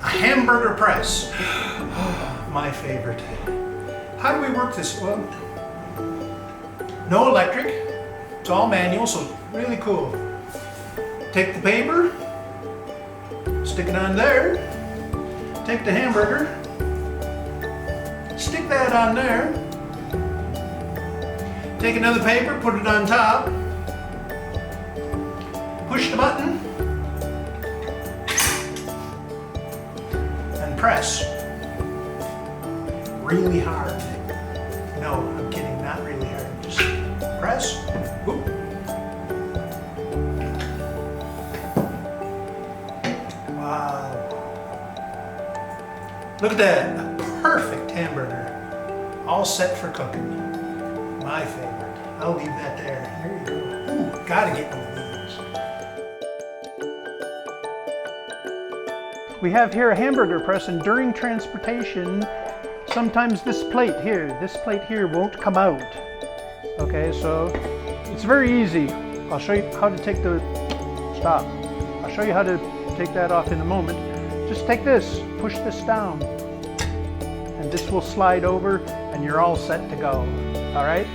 A hamburger press. My favorite. How do we work this? Well, no electric. It's all manual, so really cool. Take the paper, stick it on there. Take the hamburger, stick that on there. Take another paper, put it on top. Push the button and press. Really hard. No, I'm kidding, not really hard. Just press. Whoop. Wow. Look at that. A perfect hamburger. All set for cooking. My favorite. I'll leave that there. There you go. Ooh, gotta get one of these. We have here a hamburger press, and during transportation, sometimes this plate here won't come out. Okay, so it's very easy. I'll show you how to take the, stop. I'll show you how to take that off in a moment. Just take this, push this down, and this will slide over and you're all set to go. All right?